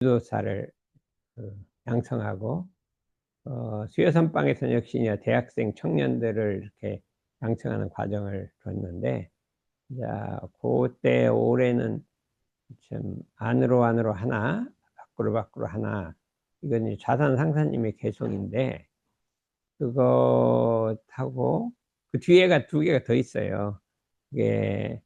지도사를 양성하고 수요선방에서는 역시 대학생 청년들을 이렇게 양성하는 과정을 뒀는데, 자, 그때 올해는 좀 안으로 하나, 밖으로 하나, 이건 이제 자산 상사님의 개송인데, 그거 타고 그 뒤에가 두 개가 더 있어요. 이게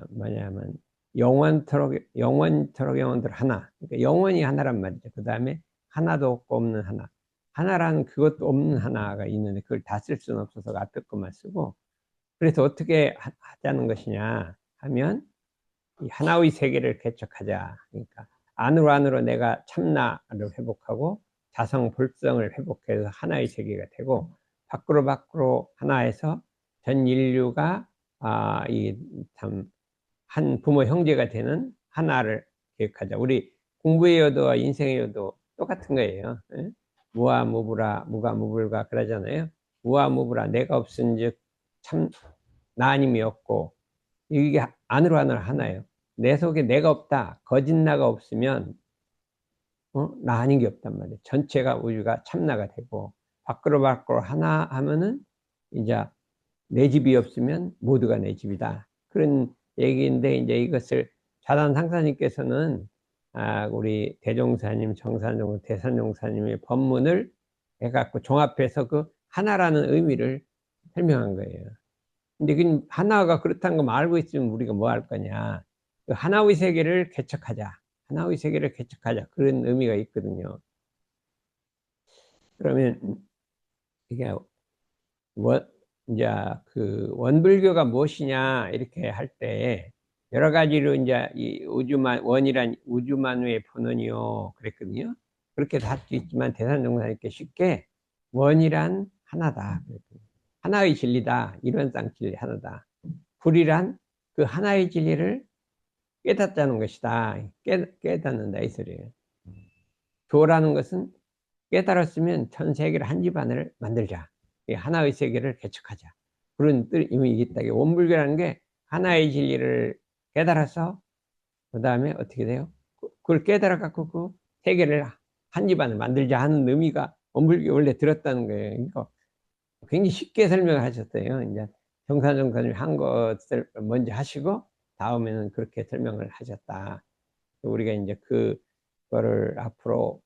뭐냐면 영원토록 영원들 하나. 그러니까 영원이 하나란 말이죠. 그 다음에 하나도 없고 없는 하나. 하나라는 그것도 없는 하나가 있는데 그걸 다 쓸 수는 없어서 앞에 것만 쓰고, 그래서 어떻게 하자는 것이냐 하면 이 하나의 세계를 개척하자. 그러니까 안으로 내가 참나를 회복하고 자성 볼성을 회복해서 하나의 세계가 되고, 밖으로 하나에서 전 인류가 이참 한 부모 형제가 되는 하나를 기억하자. 우리 공부의 요도와 인생의 요도 똑같은 거예요. 예? 무아무부라 무가무불가 그러잖아요. 무아무부라 내가 없은즉 참 나 아님이 없고, 이게 안으로 하나예요. 내 속에 내가 없다, 거짓 나가 없으면 나 아닌 게 없단 말이에요. 전체가 우주가 참나가 되고, 밖으로 하나 하면은 이제 내 집이 없으면 모두가 내 집이다, 그런 얘기인데, 이제 이것을 자단 상사님께서는 우리 대종사님, 정산종, 대산종사님의 법문을 해갖고 종합해서 그 하나라는 의미를 설명한 거예요. 근데 그 하나가 그렇다는 거 알고 있으면 우리가 뭐 할 거냐? 그 하나의 세계를 개척하자. 하나의 세계를 개척하자. 그런 의미가 있거든요. 그러면 이게 원, 이제 그 원불교가 무엇이냐 이렇게 할 때 여러 가지로 이제 이 우주만 원이란 우주만우의 본원이요 그랬거든요. 그렇게 할 수 있지만 대산종사님께 쉽게 원이란 하나다, 하나의 진리다, 이론상 진리 하나다. 불이란 그 하나의 진리를 깨닫자는 것이다. 깨닫는다 이 소리예요. 교라는 것은 깨달았으면 전 세계를 한 집안을 만들자, 하나의 세계를 개척하자, 그런 의미 있다. 원불교라는 게 하나의 진리를 깨달아서 그 다음에 어떻게 돼요? 그걸 깨달아 갖고 그 세계를 한 집안을 만들자 하는 의미가 원불교 원래 들었다는 거예요. 그러니까 굉장히 쉽게 설명을 하셨어요. 이제 정사님 한 것을 먼저 하시고 다음에는 그렇게 설명을 하셨다. 우리가 이제 그거를 앞으로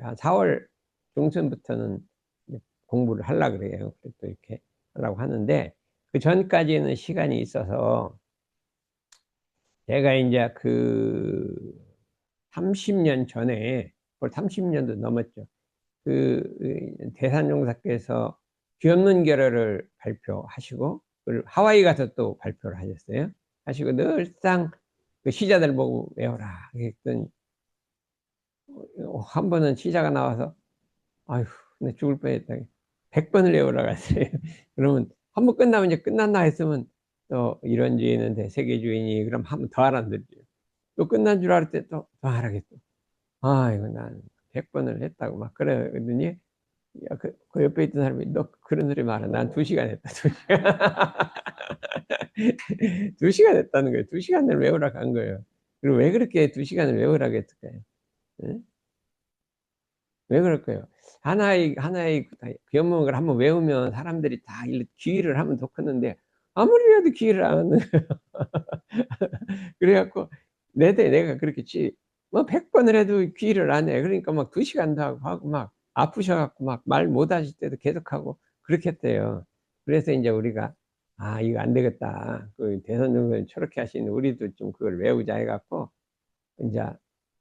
한 4월 중순부터는 공부를 하려고 그래요. 또 이렇게 하려고 하는데, 그 전까지는 시간이 있어서 제가 이제 그 30년 전에, 볼 30년도 넘었죠. 그 대산종사께서 귀없는 결어를 발표하시고, 하와이 가서 또 발표를 하셨어요. 하시고 늘상 그 시자들 보고 외워라 그랬더니, 한 번은 시자가 나와서 아휴 내 죽을 뻔했다, 100번을 외우라고 했어요. 그러면 한 번 끝나면 이제 끝났나 했으면 또 이런주의는 대세계주의니 그럼 한 번 더 하라는 거죠. 또 끝난 줄 알을 때 또 더 하라겠어. 아이고 난 100번을 했다고 막 그래. 그러더니 야, 그 옆에 있던 사람이 너 그런 소리 말아. 난 2시간 했다. 2시간. 2시간 했다는 거예요. 2시간을 외우라고 한 거예요. 그리고 왜 그렇게 2시간을 외우라고 했을까요? 응? 왜 그럴까요? 하나의 교문을 한번 외우면 사람들이 다 기회를 하면 좋겠는데 아무리 해도 기회를 안 하는 거예요. 그래갖고 내가 그렇게 뭐 100번을 해도 기회를 안 해. 그러니까 막 2시간도 하고 막 아프셔갖고 막 말 못하실 때도 계속하고 그렇게 했대요. 그래서 이제 우리가 이거 안 되겠다. 그 대선정선 저렇게 하시는 우리도 좀 그걸 외우자 해갖고 이제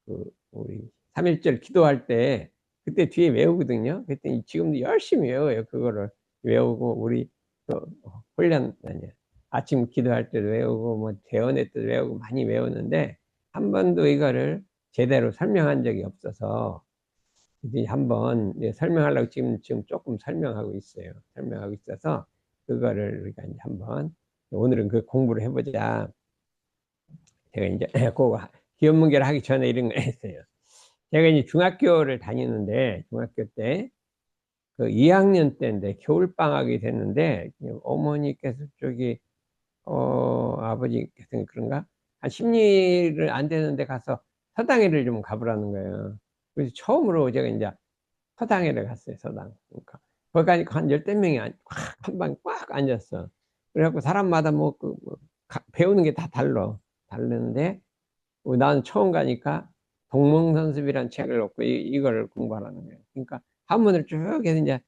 그 우리 3.1절 기도할 때 그때 뒤에 외우거든요. 그랬더니 지금도 열심히 외워요. 그거를 외우고 우리 또 훈련 아니야, 아침 기도할 때도 외우고 뭐 재원회 때도 외우고 많이 외우는데 한 번도 이거를 제대로 설명한 적이 없어서 이제 한번 설명하려고 지금 조금 설명하고 있어요. 설명하고 있어서 그거를 우리가 이제 한번 오늘은 그 공부를 해보자. 제가 이제 그거 기업문계를 하기 전에 이런 거 했어요. 제가 이제 중학교를 다니는데 중학교 때 그 2학년 때인데 겨울방학이 됐는데 어머니께서 아버지께서 그런가 한 심리를 안 되는데 가서 서당회를 좀 가보라는 거예요. 그래서 처음으로 제가 이제 서당회를 갔어요, 서당. 그러니까 거기 가니까 한 열댓 명이 한 방 꽉 앉았어. 그래갖고 사람마다 배우는 게 다 다르는데 나는 처음 가니까 동몽선습이라는 책을 얻고 이걸 공부하라는 거예요. 그러니까 한문을 쭉 해서 이제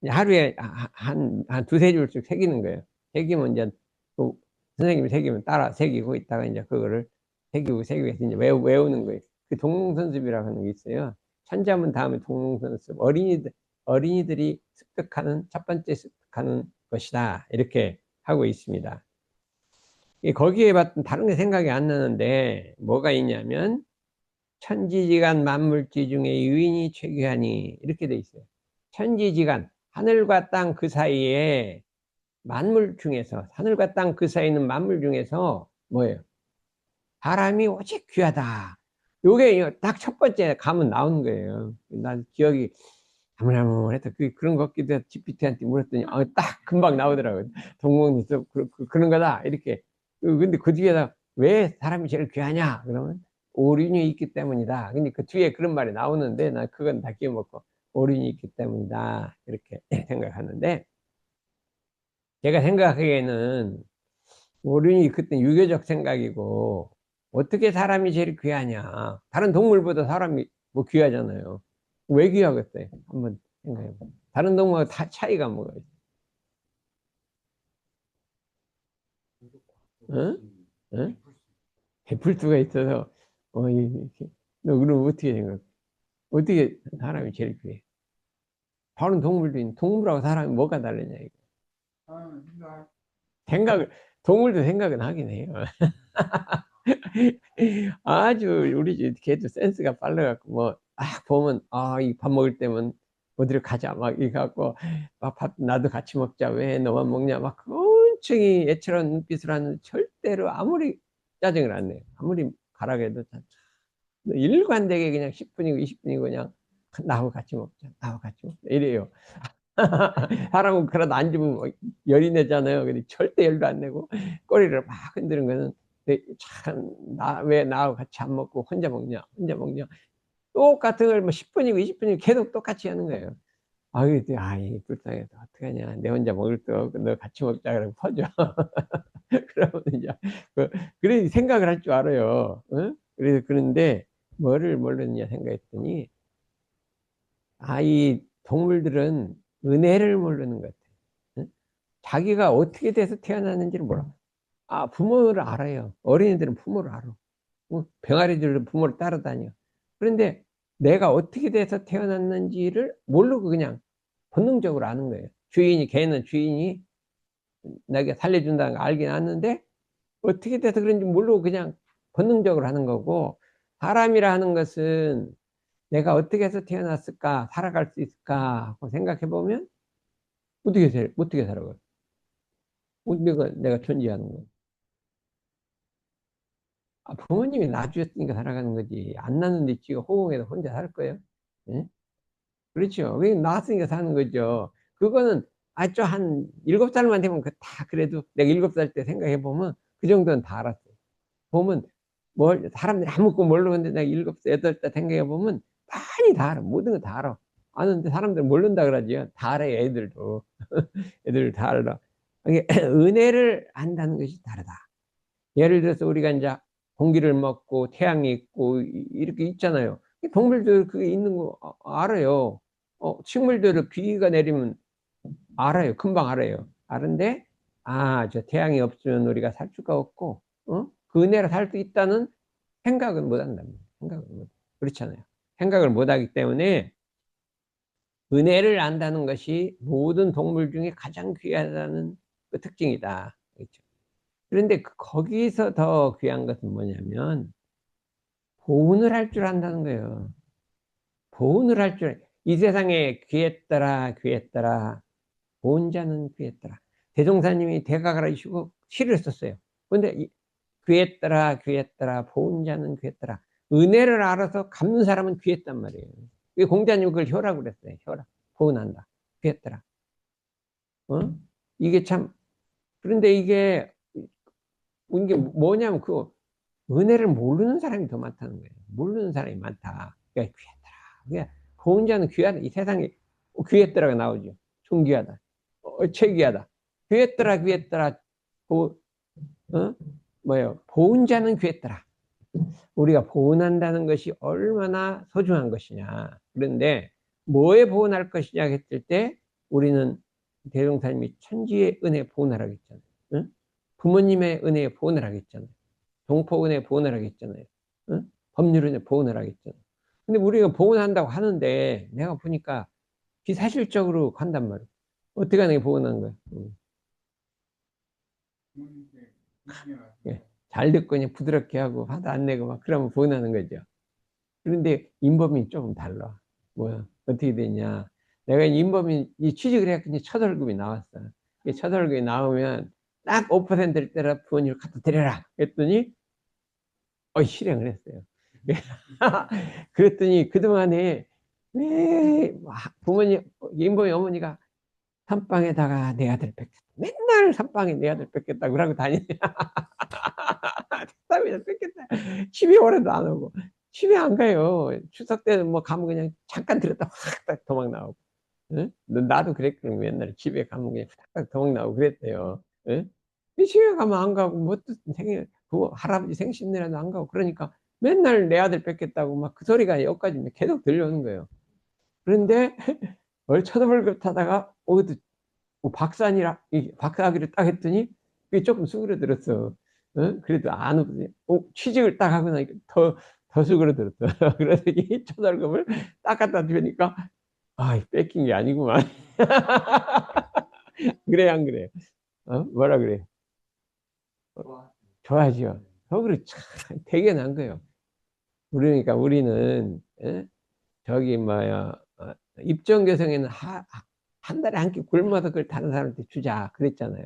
하루에 한 두세 줄씩 새기는 거예요. 새기면 이제 또 선생님이 새기면 따라 새기고 있다가 이제 그거를 새기고 해서 이제 외우는 거예요. 그 동몽선습이라고 하는 게 있어요. 천자문 다음에 동몽선습. 어린이들이 습득하는, 첫 번째 습득하는 것이다. 이렇게 하고 있습니다. 거기에 봤던 다른 게 생각이 안 나는데, 뭐가 있냐면, 천지지간 만물지 중에 유인이 최귀하니, 이렇게 돼 있어요. 천지지간, 하늘과 땅 그 사이에 만물 중에서, 하늘과 땅 그 사이에 있는 만물 중에서 뭐예요? 사람이 오직 귀하다. 요게 딱 첫 번째 가면 나오는 거예요. 난 기억이 아무래도 그런 것 같기도 해서 GPT한테 물었더니 딱 금방 나오더라고요. 동공에서 그런 거다. 이렇게. 근데 그 뒤에다 왜 사람이 제일 귀하냐? 그러면 오륜이 있기 때문이다. 근데 그 뒤에 그런 말이 나오는데 난 그건 다 끼워먹고 오륜이 있기 때문이다. 이렇게 생각하는데 제가 생각하기에는 오륜이 그때 유교적 생각이고 어떻게 사람이 제일 귀하냐. 다른 동물보다 사람이 뭐 귀하잖아요. 왜 귀하겠어요? 한번 생각해봐요. 다른 동물과 다 차이가 뭐가 있어요? 응? 응? 베풀 수가 있어서 이렇게. 너 그럼 어떻게 생각해? 어떻게 사람이 제일 귀해? 다른 동물도 있는 동물하고 사람이 뭐가 다르냐 이거. 생각을 동물도 생각은 하긴 해요. 아주 우리 집 개도 센스가 빨라갖고 보면 이 밥 먹을 때면 어디로 가자 막 이래 갖고 밥 나도 같이 먹자 왜 너만 먹냐 막 엄청 애처로운 눈빛을 하는 절대로 아무리 짜증을 안 내요. 아무리 가라고 해도 일관되게 그냥 10분이고 20분이고 그냥 나하고 같이 먹자 나하고 같이 먹자 이래요. 사람은 그러다 앉으면 열이 내잖아요. 근데 절대 열도 안 내고 꼬리를 막 흔드는 거는 참, 왜 나하고 같이 안 먹고 혼자 먹냐. 똑같은 걸 뭐 10분이고 20분이고 계속 똑같이 하는 거예요. 이 불쌍해서 어떡하냐. 내 혼자 먹을 거 없고 너 같이 먹자. 그러고 퍼져. 그러면 이제, 그래 생각을 할 줄 알아요. 응? 그래서 그런데 뭐를 모르느냐 생각했더니, 이 동물들은 은혜를 모르는 것 같아. 응? 자기가 어떻게 돼서 태어났는지를 몰라. 부모를 알아요. 어린이들은 부모를 알아. 병아리들은 부모를 따라다녀. 그런데 내가 어떻게 돼서 태어났는지를 모르고 그냥 본능적으로 아는 거예요. 걔는 주인이 내가 살려준다는 걸 알긴 아는데 어떻게 돼서 그런지 모르고 그냥 본능적으로 하는 거고 사람이라 하는 것은 내가 어떻게 해서 태어났을까, 살아갈 수 있을까 하고 생각해 보면 어떻게 살아가요? 내가 존재하는 거. 부모님이 낳아주셨으니까 살아가는 거지. 안 낳는데 지가 호공에서 혼자 살 거예요? 예? 그렇죠. 왜 낳았으니까 사는 거죠. 그거는 아주 한 7살만 되면 그래도 내가 7살 때 생각해 보면 그 정도는 다 알았어요. 보면 사람들이 아무것도 모르는데 내가 7살, 8살 생각해 보면 많이 다 알아. 모든 거 다 알아. 아는데 사람들은 모른다 그러지요. 다 알아요, 애들도. 애들 다 알아. 이게 은혜를 안다는 것이 다르다. 예를 들어서 우리가 이제 공기를 먹고 태양이 있고 이렇게 있잖아요. 동물들 그게 있는 거 알아요. 식물들을 비가 내리면 알아요. 금방 알아요. 아는데 저 태양이 없으면 우리가 살 수가 없고 그 은혜로 살 수 있다는 생각은 못 한답니다. 생각은 못. 그렇잖아요. 생각을 못 하기 때문에 은혜를 안다는 것이 모든 동물 중에 가장 귀하다는 그 특징이다. 그렇죠? 그런데 거기서 더 귀한 것은 뭐냐면 보온을 할 줄 안다는 거예요. 보온을 할 줄. 이 세상에 귀했더라, 귀했더라. 보온자는 귀했더라. 대종사님이 대가가라시고 시를 썼어요. 근데 귀했더라, 귀했더라. 보온자는 귀했더라. 은혜를 알아서 갚는 사람은 귀했단 말이에요. 공자님 그걸 효라고 그랬어요. 효라. 보온한다. 귀했더라. 이게 참, 그런데 이게 뭐냐면 은혜를 모르는 사람이 더 많다는 거예요. 모르는 사람이 많다. 그러니까 귀하더라. 그러니까 보은 자는 귀하다. 이 세상에 귀했더라가 나오죠. 존귀하다. 최귀하다. 귀했더라, 귀했더라. 보, 뭐요? 보은 자는 귀했더라. 우리가 보은한다는 것이 얼마나 소중한 것이냐. 그런데 뭐에 보은할 것이냐 했을 때 우리는 대종사님이 천지의 은혜 보은하라고 했잖아요. 응? 부모님의 은혜에 보은하라고 했잖아요. 동포 은혜에 보은하라고 했잖아요. 응? 법률 은혜에 보은하라고 했잖아요. 근데 우리가 보은한다고 하는데 내가 보니까 비사실적으로 한단 말이에요. 어떻게 하는 게 보은하는 거야? 응. 예. 잘 듣고 그냥 부드럽게 하고 화도 안 내고 막 그러면 보은하는 거죠. 그런데 인범이 조금 달라. 뭐야? 어떻게 되냐? 내가 인범이 이 취직을 했더니 첫 월급이 나왔어. 이 첫 월급이 나오면 딱 5%를 때라 부모님을 갖다 드려라. 했더니 실행을 했어요. 그랬더니 그동안에 왜 부모님 인범이 어머니가 선빵에다가 내 아들 뺏겠다. 맨날 선빵에 내 아들 뺏겠다고 그러고 다니냐. 선빵에다 뺏겠다. 집에 오래도 안 오고. 집에 안 가요. 추석 때는 뭐 가면 그냥 잠깐 들었다 확 도망 나오고. 응? 나도 그랬거든. 옛날에 집에 가면 그냥 딱 도망 나오고 그랬대요. 응? 집에 가면 안 가고, 뭐, 또 생일, 그 할아버지 생신이라도 안 가고, 그러니까 맨날 내 아들 뺏겠다고 막 그 소리가 여기까지 계속 들려오는 거예요. 그런데, 쳐다볼것 하다가, 박사니라, 박사학위를 딱 했더니, 그게 조금 수그러들었어. 어? 그래도 안 오거든요. 취직을 딱 하고 나니까 더 수그러들었어. 그래서 이 초달금을 딱 갖다 주니까, 뺏긴 게 아니구만. 그래, 안 그래? 뭐라 그래? 좋아하죠. 속으로 참 대견한 거예요. 그러니까 우리는, 저기, 뭐야, 입정교성에는 한 달에 한 끼 굶어서 그걸 다른 사람한테 주자. 그랬잖아요.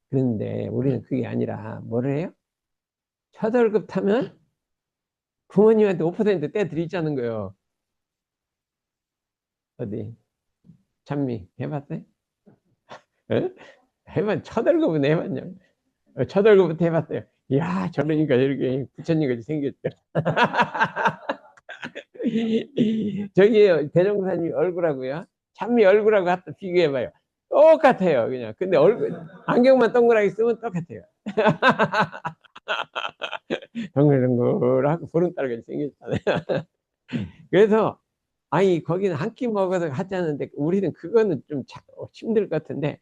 그런데 우리는 그게 아니라, 뭐를 해요? 첫 월급 타면 부모님한테 5% 떼드리자는 거예요. 어디? 찬미, 해봤어요? 예? 첫 월급은 해봤냐? 첫 월급부터 해봤어요. 이야, 저러니까 이렇게 부처님같이 생겼죠. 저기 대종사님 얼굴하고요. 찬미 얼굴하고 갖다 비교해봐요. 똑같아요, 그냥. 근데 안경만 동그랗게 쓰면 똑같아요. 동글동글하고 보름달같이 생겼잖아요. 그래서, 아니, 거기는 한 끼 먹어서 하자는데, 우리는 그거는 좀 힘들 것 같은데,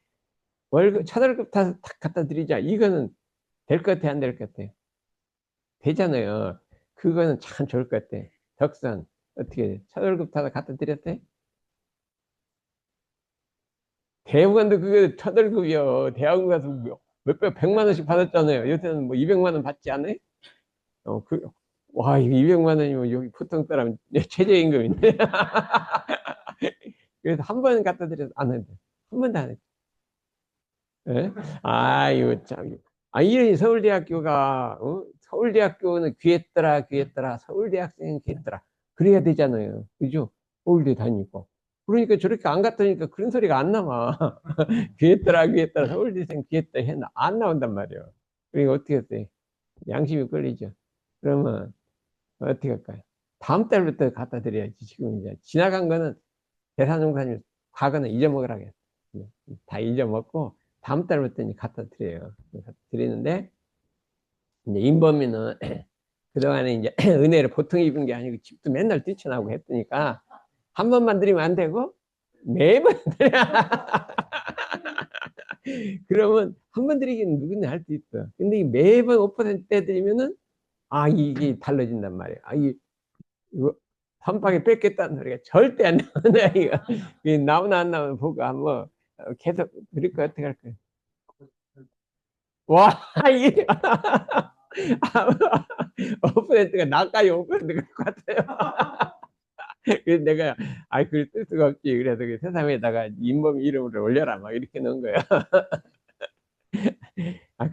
첫 월급 타서 탁 갖다 드리자. 이거는 될 것 같아, 안 될 것 같아? 되잖아요. 그거는 참 좋을 것 같아. 덕선. 어떻게, 첫 월급 타서 갖다 드렸대? 대학원도 그게 첫 월급이요. 대학원 가서 몇백, 100만 원씩 받았잖아요. 요새는 뭐 200만 원 받지 않아요? 어, 이거 200만 원이면 여기 보통 사람 최저임금인데. 그래서 한 번 갖다 드려서 안 했는데. 한 번도 안 했죠. 예? 이거 참. 이러니 서울대학교가, 서울대학교는 귀했더라, 귀했더라. 서울대학생은 귀했더라. 그래야 되잖아요. 그죠? 서울대 다니고. 그러니까 저렇게 안 갔다니까 그런 소리가 안 나와. 귀했더라, 귀했더라. 서울대생 귀했다 했나? 안 나온단 말이에요. 그러니까 어떻게 했어요? 양심이 끌리죠. 그러면 어떻게 할까요? 다음 달부터 갖다 드려야지. 지금 이제 지나간 거는 대산종사님 과거는 잊어먹으라고 했어요. 다 잊어먹고 다음 달부터 이제 갖다 드려요. 드리는데 이제 인범이는 그동안에 이제 은혜를 보통 입은 게 아니고 집도 맨날 뛰쳐나오고 했으니까 한 번만 드리면 안 되고 매번 드려. 그러면 한 번 드리기는 누구나 할 수 있어. 근데 매번 5% 드리면은 이게 달라진단 말이야. 이거 선빵에 뺏겠다는 소리가 절대 안 나온다, 이거. 나오나 안 나오나 보고 한번 계속 드릴 거 어떻게 할 거야? 와, 이게 5%가 나까지 5%가 같아요. 그래서 내가, 그걸 쓸 수가 없지. 그래서 그 세상에다가 인범 이름을 올려라. 막 이렇게 넣은 거야.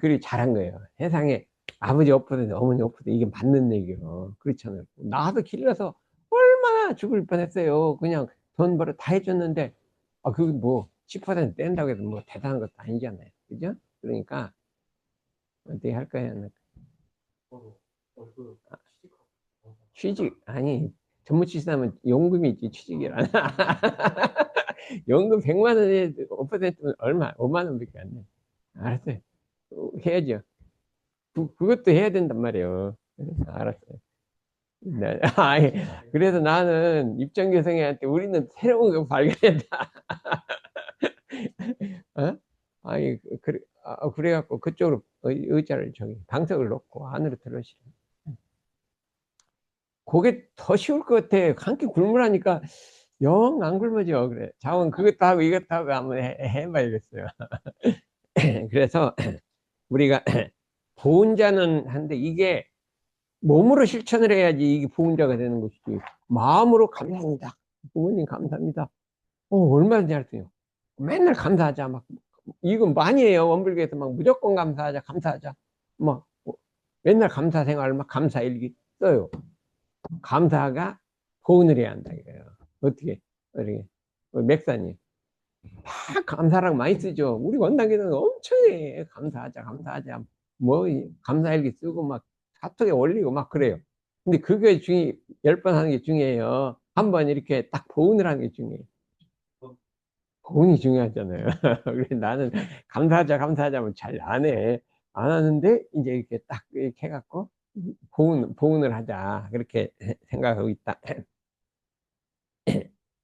그리 잘한 거예요. 세상에 아버지 5%, 어머니 5% 이게 맞는 얘기예요. 그렇잖아요. 나도 길러서 얼마나 죽을 뻔했어요. 그냥 돈 벌어 다 해줬는데, 그게 뭐 10% 뗀다고 해도 뭐 대단한 것도 아니잖아요. 그죠? 그러니까 어떻게 할 거야? 취직, 아니, 전무치사하면 용금이지, 취직이라. 연금 100만 원에 5%면 얼마? 5만 원밖에 안 돼. 알았어요. 해야죠. 그것도 해야 된단 말이에요. 알았어요. 아니, 그래서 나는 입장교성애한테 우리는 새로운 거 발견했다. 어? 아니, 그래, 그래갖고 그쪽으로 의자를 저기 방석을 놓고 안으로 들어오시라. 그게 더 쉬울 것 같아. 한 끼 굶으라니까 영 안 굶어져. 그래. 자원 그것도 하고 이것도 하고 한번 해봐야겠어요. 그래서 우리가 보훈자는 한데 이게 몸으로 실천을 해야지 이게 보훈자가 되는 것이지. 마음으로 감사합니다. 부모님 감사합니다. 얼마나 잘했어요. 맨날 감사하자. 막, 이건 많이 해요. 원불교에서 막 무조건 감사하자, 감사하자. 막, 맨날 감사 생활, 막 감사일기 써요. 감사가 보훈을 해야 한다, 이거예요. 어떻게, 어떻게, 맥사님. 다 감사랑 많이 쓰죠. 우리 원당계는 엄청 해. 감사하자, 감사하자. 뭐, 감사일기 쓰고 막 카톡에 올리고 막 그래요. 근데 그게 10번 하는 게 중요해요. 한 번 이렇게 딱 보훈을 하는 게 중요해요. 보훈이 중요하잖아요. 그래서 나는 감사하자, 감사하자면 잘 안 해. 안 하는데, 이제 이렇게 딱 이렇게 해갖고, 보훈을 하자. 그렇게 생각하고 있다.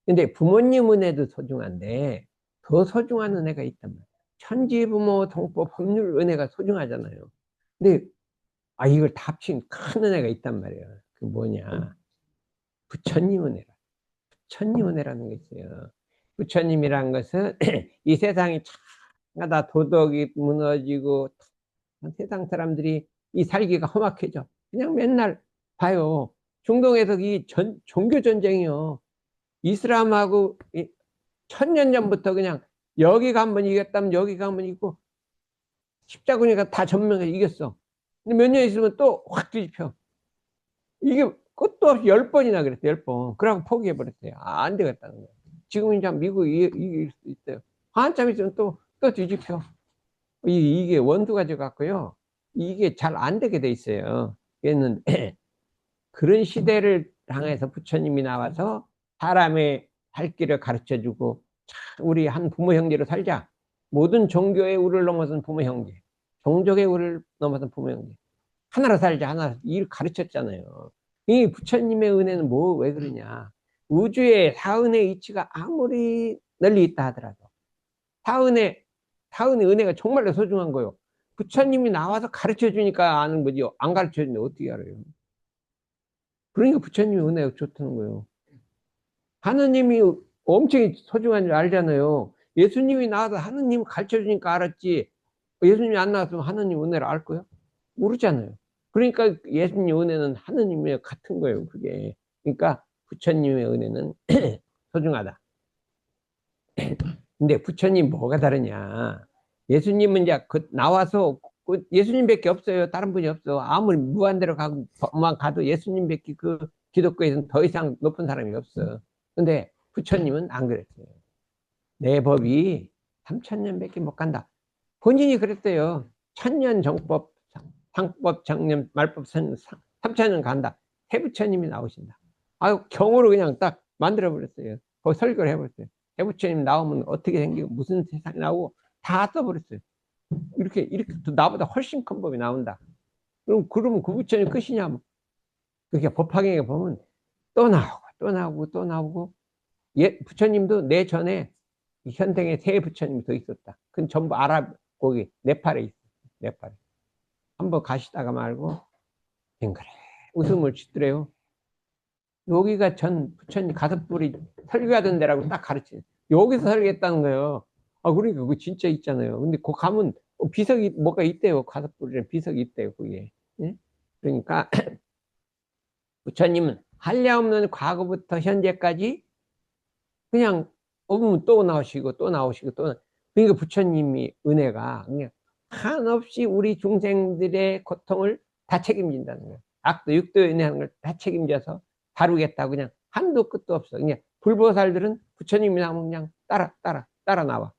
근데 부모님 은혜도 소중한데, 더 소중한 은혜가 있단 말이야. 천지부모 통법 법률 은혜가 소중하잖아요. 근데, 이걸 다 합친 큰 은혜가 있단 말이에요. 그 뭐냐. 부처님 은혜라. 부처님 은혜라는 게 있어요. 부처님이란 것은 이 세상이 다 도덕이 무너지고 세상 사람들이 이 살기가 험악해져. 그냥 맨날 봐요. 중동에서 이 종교 전쟁이요. 이슬람하고 1000년 전부터 그냥 여기가 한번 이겼다면 여기가 한번 이기고 십자군이가 다 전면에 이겼어. 근데 몇 년 있으면 또 확 뒤집혀. 이게 끝도 없이 10번이나 그랬어, 10번. 그러고 포기해버렸어요. 안 되겠다는 거예요. 지금 이제 미국이 이길 수 있어요. 한참 있으면 또 뒤집혀. 이게 원수가 져갖고요. 이게 잘 안 되게 돼 있어요. 그랬는데, 그런 시대를 향해서 부처님이 나와서 사람의 살 길을 가르쳐 주고, 우리 한 부모 형제로 살자. 모든 종교의 우를 넘어선 부모 형제. 종족의 우를 넘어선 부모 형제. 하나로 살자, 하나로. 일 가르쳤잖아요. 이 부처님의 은혜는 왜 그러냐. 우주의 사은의 이치가 아무리 널리 있다 하더라도, 사은의, 사은의 은혜가 정말로 소중한 거요. 부처님이 나와서 가르쳐 주니까 아는 거지. 안 가르쳐 주는데 어떻게 알아요? 그러니까 부처님의 은혜가 좋다는 거예요. 하느님이 엄청 소중한 줄 알잖아요. 예수님이 나와서 하느님 가르쳐 주니까 알았지. 예수님이 안 나왔으면 하느님 은혜를 알 거예요? 모르잖아요. 그러니까 예수님 은혜는 하느님의 같은 거예요, 그게. 그러니까 부처님의 은혜는 소중하다. 근데 부처님 뭐가 다르냐? 예수님은 이제 나와서 예수님밖에 없어요. 다른 분이 없어. 아무리 무한대로 가도 예수님밖에 그 기독교에서는 더 이상 높은 사람이 없어. 근데 부처님은 안 그랬어요. 내 법이 3000년밖에 못 간다. 본인이 그랬대요. 천년 정법, 상법, 정년, 말법, 3000년 간다. 해부처님이 나오신다. 경으로 그냥 딱 만들어버렸어요. 거기 설교를 해버렸어요. 해부처님 나오면 어떻게 생기고 무슨 세상이 나오고 다 써버렸어요. 이렇게 나보다 훨씬 큰 법이 나온다. 그러면 그 부처님 끝이냐? 그렇게 법화경에 보면 또 나오고 또 나오고 또 나오고 부처님도 내 전에 현생에 세 부처님이 더 있었다. 그건 전부 거기 네팔에 있어. 네팔에. 한번 가시다가 말고 댕그래 웃음을 짓더래요. 여기가 전 부처님 가슴불이 설교하던 데라고 딱 가르치네. 여기서 설교했다는 거예요. 그러니까 그거 진짜 있잖아요. 근데 거 가면 비석이 뭐가 있대요. 가슴불에 비석이 있대요. 그게. 예? 그러니까 부처님은 한량없는 과거부터 현재까지 그냥 오면 또 나오시고 또 나오시고 그러니까 부처님이 은혜가 그냥 한없이 우리 중생들의 고통을 다 책임진다는 거예요. 악도 육도 은혜하는 걸 다 책임져서 다루겠다고 그냥 한도 끝도 없어. 그냥 불보살들은 부처님이 나오면 그냥 따라 나와.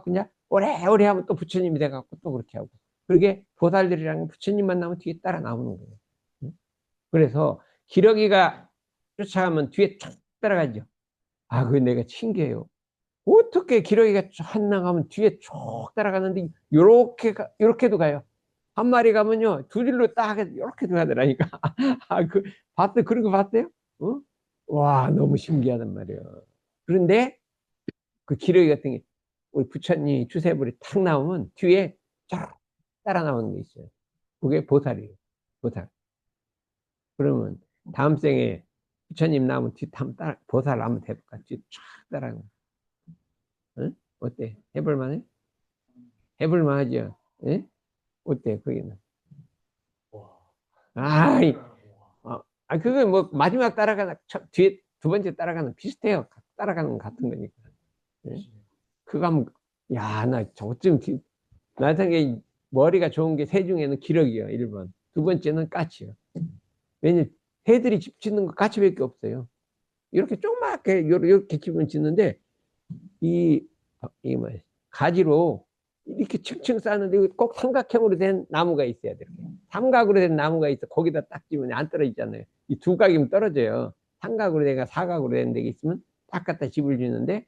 그냥 오래오래 하면 또 부처님이 돼갖고 또 그렇게 하고. 그러게 보살들이랑 부처님만 나오면 뒤에 따라 나오는 거예요. 그래서 기러기가 쫓아가면 뒤에 쫙 따라가죠. 아, 그게 내가 신기해요. 어떻게 기러기가 쫙 나가면 뒤에 쭉 따라가는데, 요렇게도 가요. 한 마리 가면요, 두 줄로 딱 이렇게도 가더라니까. 아, 그런 거 봤어요? 어? 와, 너무 신기하단 말이에요. 그런데 그 기러기 같은 게, 우리 부처님 주세불이 탁 나오면 뒤에 쫙 따라 나오는 게 있어요. 그게 보살이에요. 보살. 그러면 다음 생에 부처님 나오면 뒤 한번 따라, 보살 한번 해볼까? 뒤 쫙 따라가는 거. 응? 어때? 해볼만해? 해볼만하죠? 예? 어때? 거기는? 아이, 그거 뭐, 마지막 따라가는, 뒤에 두 번째 따라가는 비슷해요. 따라가는 거 같은 거니까. 예? 그거 하면, 야, 나 저쯤, 나 같은 게 머리가 좋은 게 새 중에는 기러기요, 1번. 두 번째는 까치요. 왜냐면 새들이 집 짓는 거 까치밖에 없어요. 이렇게 조그맣게, 이렇게 집은 짓는데, 이, 이 뭐, 가지로 이렇게 층층 쌓는데 꼭 삼각형으로 된 나무가 있어야 돼요. 삼각으로 된 나무가 있어. 거기다 딱 집으면 안 떨어지잖아요. 이 두 각이면 떨어져요. 삼각으로 된가 사각으로 된 데 있으면 딱 갖다 집을 짓는데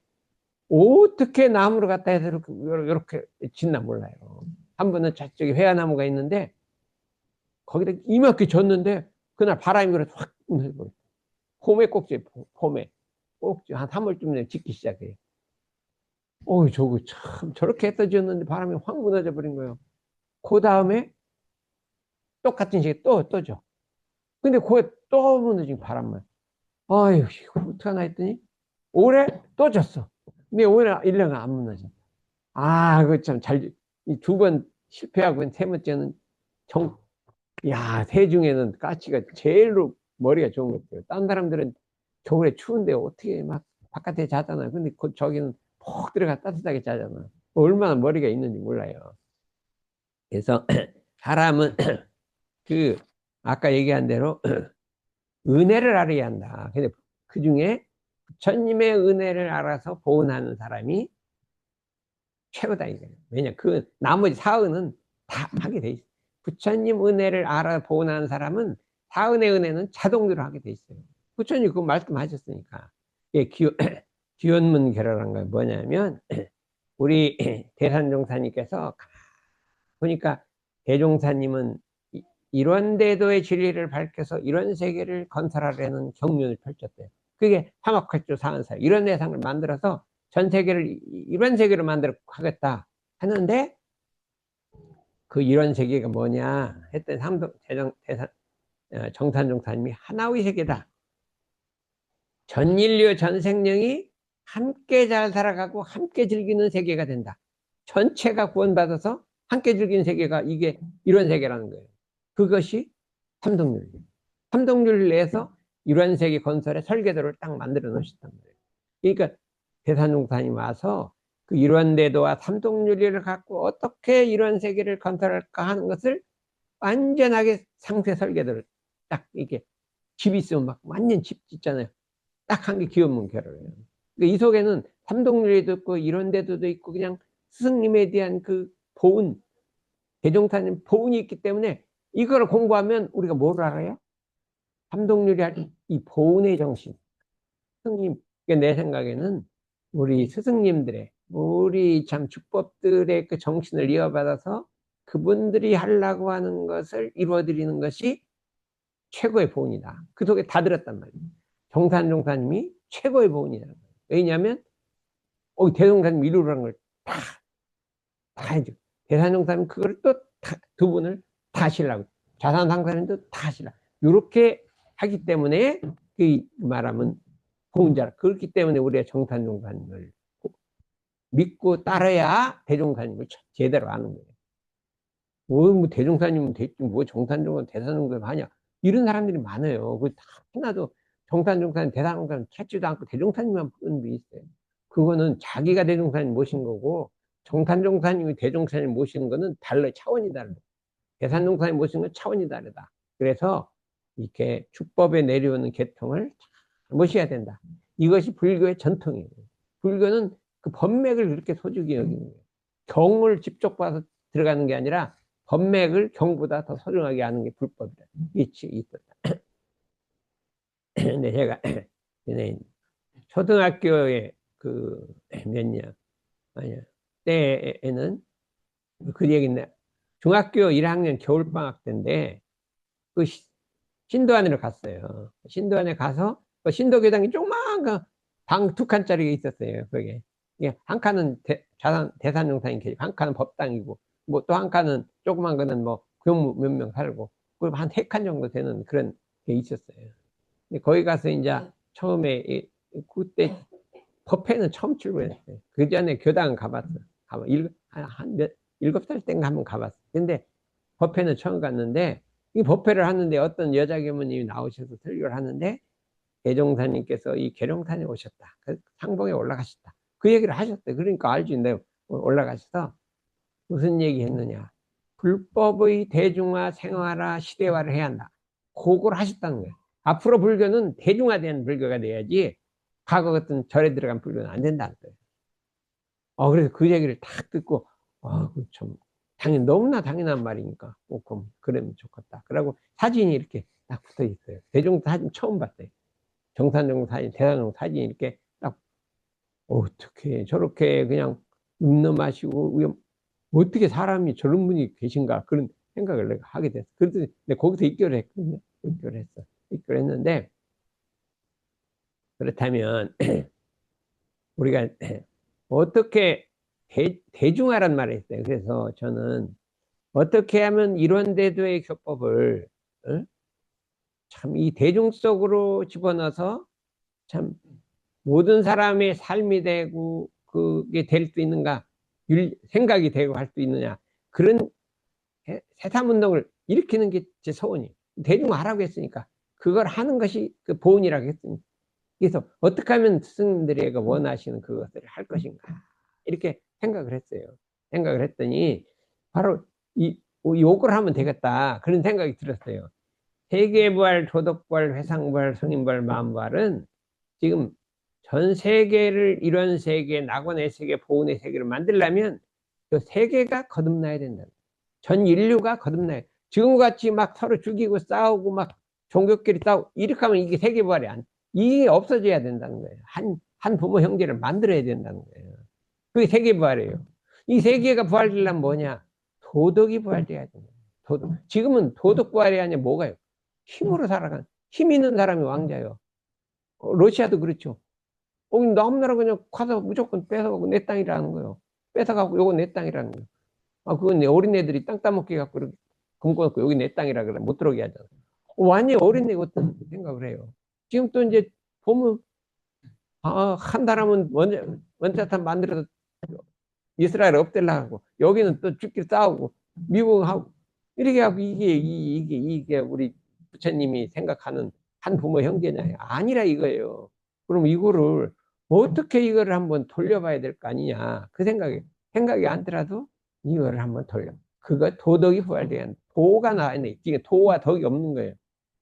어떻게 나무를 갖다 해서 이렇게 짓나 몰라요. 한 번은 저쪽에 회화나무가 있는데 거기다 이만큼 졌는데 그날 바람이 그래서 확 해버려. 봄에 꼭지, 봄에 꼭지 한 3월쯤 되면 짓기 시작해요. 저거 참 저렇게 했다 지었는데 바람이 확 무너져 버린 거예요. 그 다음에 똑같은 시기에 또 져. 근데 그게 또 무너진 바람만. 아유, 이거 어떡하나 했더니 올해 또 졌어. 근데 올해 1년간 안 무너져. 아, 그거 참 잘, 이 두 번 실패하고 세 번째는 새 중에는 까치가 제일로 머리가 좋은 것 같아요. 딴 사람들은 겨울에 추운데 어떻게 막 바깥에 자잖아. 근데 저기는 푹 들어가 따뜻하게 자잖아. 얼마나 머리가 있는지 몰라요. 그래서 사람은 그 아까 얘기한 대로 은혜를 알아야 한다. 근데 그 중에 부처님의 은혜를 알아서 보은하는 사람이 최고다 이거예요. 왜냐 그 나머지 사은은 다 하게 돼 있어. 부처님 은혜를 알아 보은하는 사람은 사은의 은혜는 자동으로 하게 돼 있어요. 부처님 그 말씀하셨으니까. 예, 기원문 결어란 건 뭐냐면 우리 대산종사님께서 보니까 대종사님은 이런 대도의 진리를 밝혀서 이런 세계를 건설하려는 경륜을 펼쳤대요. 그게 화목활조 사은사 이런 대상을 만들어서 전 세계를 이런 세계로 만들어 하겠다 하는데 그 이런 세계가 뭐냐 했더니 정산종사님이 하나의 세계다. 전 인류 전 생명이 함께 잘 살아가고 함께 즐기는 세계가 된다. 전체가 구원받아서 함께 즐기는 세계가 이게 이런 세계라는 거예요. 그것이 삼동률. 삼동률 내에서 이런 세계 건설의 설계도를 딱 만들어 놓으셨단 말이에요. 그러니까 대산종사님 와서 그 이런대도와 삼동률리를 갖고 어떻게 이런 세계를 건설할까 하는 것을 완전하게 상세 설계도를 딱 이렇게 집 있으면 막 완전 집 짓잖아요. 딱 한 게 기원문 결어예요. 그러니까 이 속에는 삼동률리도 있고 이런 데도 있고 그냥 스승님에 대한 그 보은, 대종사님 보은이 있기 때문에 이걸 공부하면 우리가 뭘 알아요? 삼동률리 할 이 보은의 정신. 스승님, 내 생각에는 우리 스승님들의, 우리 참 주법들의 그 정신을 이어받아서 그분들이 하려고 하는 것을 이루어드리는 것이 최고의 보은이다. 그 속에 다 들었단 말이에요. 정산종사님이 최고의 보은이라는 거예요. 왜냐하면, 대종사님 이루라는 걸 다 해줘. 대산종사님 그걸 또 두 분을 다 하시려고. 좌산상사님도 다 하시려고. 이렇게 하기 때문에 그 말하면 보은자라. 그렇기 때문에 우리가 정산종사님을 믿고 따라야 대종사님을 제대로 아는 거예요. 뭐 대종사님은 됐지, 뭐 정산종사님, 대산종사님 하냐. 이런 사람들이 많아요. 그 하나도 정산종사님, 대산종사님 찾지도 않고 대종사님만 부르는 게 있어요. 그거는 자기가 대종사님 모신 거고, 정산종사님이 대종사님 모시는 거는 달라, 차원이 달라. 대산종사님 모시는 건 차원이 다르다. 그래서 이렇게 축법에 내려오는 계통을 모셔야 된다. 이것이 불교의 전통이에요. 불교는 그 법맥을 그렇게 소중히 여기는 거예요. 경을 직접 봐서 들어가는 게 아니라 법맥을 경보다 더 소중하게 하는 게 불법이다. 있었다. 근데 제가 전에 초등학교에 그 몇 년, 아니야, 때에는 그 얘기인데, 중학교 1학년 겨울방학 때인데, 그 신도안으로 갔어요. 신도안에 가서, 그 신도교당이 조그마한 방 두 칸짜리 있었어요. 그게. 한 칸은 대산용사님 계시고, 한 칸은 법당이고, 뭐 또 한 칸은 조그만 거는 뭐 교무 몇 명 살고, 그리고 한 세 칸 정도 되는 그런 게 있었어요. 근데 거기 가서 이제 처음에, 그때 법회는 처음 출근했어요. 그 전에 교당 가봤어. 일곱 살 땐가 한번 가봤어. 근데 법회는 처음 갔는데, 이 법회를 하는데 어떤 여자 교무님이 나오셔서 설교를 하는데, 대종사님께서 이 계룡산에 오셨다. 그 상봉에 올라가셨다. 그 얘기를 하셨대. 그러니까 알지. 내가 올라가셔서 무슨 얘기 했느냐. 불법의 대중화, 생활화, 시대화를 해야 한다. 그걸 하셨다는 거예요. 앞으로 불교는 대중화된 불교가 돼야지, 과거 같은 절에 들어간 불교는 안 된다는 거예요. 그래서 그 얘기를 딱 듣고, 참, 너무나 당연한 말이니까, 그럼, 그러면 좋겠다. 그러고 사진이 이렇게 딱 붙어 있어요. 대종 사진 처음 봤어요. 정산정 사진, 대산정 사진이 이렇게 딱, 어떻게 저렇게 그냥 음료 마시고, 어떻게 사람이 저런 분이 계신가, 그런 생각을 내가 하게 됐어. 그래서 내가 거기서 입교를 했거든요. 입교를 했어. 입교를 했는데, 그렇다면, 우리가 어떻게 대중화란 말이 있어요. 그래서 저는 어떻게 하면 이런 대도의 교법을 참 이 대중 속으로 집어넣어서 참 모든 사람의 삶이 되고 그게 될 수 있는가, 생각이 되고 할 수 있느냐, 그런 새삼운동을 일으키는 게 제 소원이에요. 대중화하라고 했으니까 그걸 하는 것이 그 보은이라고 했으니까. 그래서 어떻게 하면 스승님들이 원하시는 그것을 할 것인가, 이렇게 생각을 했어요. 생각을 했더니 바로 욕을 하면 되겠다, 그런 생각이 들었어요. 세계부활, 도덕부활, 회상부활, 성인부활, 마음부활은 지금 전 세계를, 이런 세계, 낙원의 세계, 보은의 세계를 만들려면 그 세계가 거듭나야 된다. 전 인류가 거듭나야 돼. 지금같이 막 서로 죽이고 싸우고 막 종교끼리 싸우고 이렇게 하면 이게 세계부활이 이게 없어져야 된다는 거예요. 한 부모 형제를 만들어야 된다는 거예요. 그게 세계부활이에요. 이 세계가 부활되려면 뭐냐? 도덕이 부활돼야 된다. 지금은 도덕 부활이 아니라 뭐가요? 힘으로 살아가는, 힘 있는 사람이 왕자예요. 러시아도 그렇죠. 너무나 그냥 가서 무조건 뺏어가고 내 땅이라는 거예요. 뺏어가고 요거 내 땅이라는 거예요. 그건 어린애들이 땅 따먹기 갖고 이렇게 금고놓고 여기 내 땅이라 그래 못 들어오게 하잖아. 완전히 어린애 같은 생각을 해요. 지금 또 이제 보면, 한 사람은 원자탄 만들어서 이스라엘 없애려고, 여기는 또 죽기 싸우고, 미국하고, 이렇게 하고, 이게 우리 부처님이 생각하는 한 부모 형제냐? 아니라 이거예요. 그럼 이거를 어떻게 이거를 한번 돌려봐야 될 거 아니냐? 그 생각이 안 들어도 이거를 한번 돌려. 그거 도덕이 부활돼야 한다. 도가 나와야 돼. 이게 도와 덕이 없는 거예요.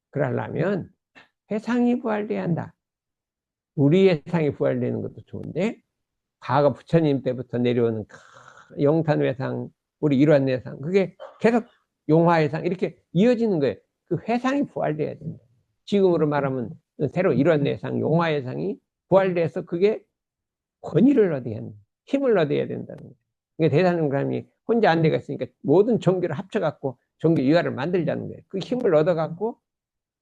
그러려면 회상이 부활돼야 한다. 우리 회상이 부활되는 것도 좋은데, 과거 부처님 때부터 내려오는 영탄회상, 우리 일환회상, 그게 계속 용화회상 이렇게 이어지는 거예요. 그 회상이 부활돼야 된다. 지금으로 말하면 새로 일환회상, 용화회상이 부활돼서 그게 권위를 얻어야 한다. 힘을 얻어야 된다는 거예요. 그러니까 대단한사람이 혼자 안 되겠으니까 모든 종교를 합쳐갖고 종교 유화를 만들자는 거예요. 그 힘을 얻어갖고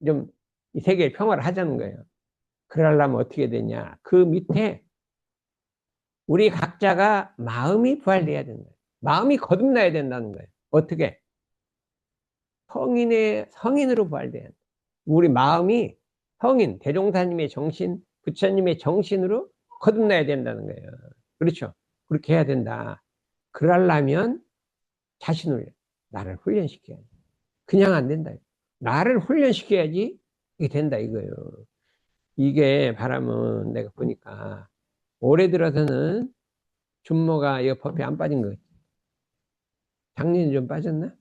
좀 이 세계의 평화를 하자는 거예요. 그러려면 어떻게 되냐? 그 밑에 우리 각자가 마음이 부활돼야 된다. 마음이 거듭나야 된다는 거예요. 어떻게? 성인으로 부활돼야 된다. 우리 마음이 성인, 대종사님의 정신, 부처님의 정신으로 거듭나야 된다는 거예요. 그렇죠? 그렇게 해야 된다. 그러려면 자신을, 나를 훈련시켜야 돼. 그냥 안 된다. 나를 훈련시켜야지 이게 된다 이거예요. 이게 바람은 내가 보니까 올해 들어서는 준모가 이 법에 안 빠진 거 같아. 작년에 좀 빠졌나?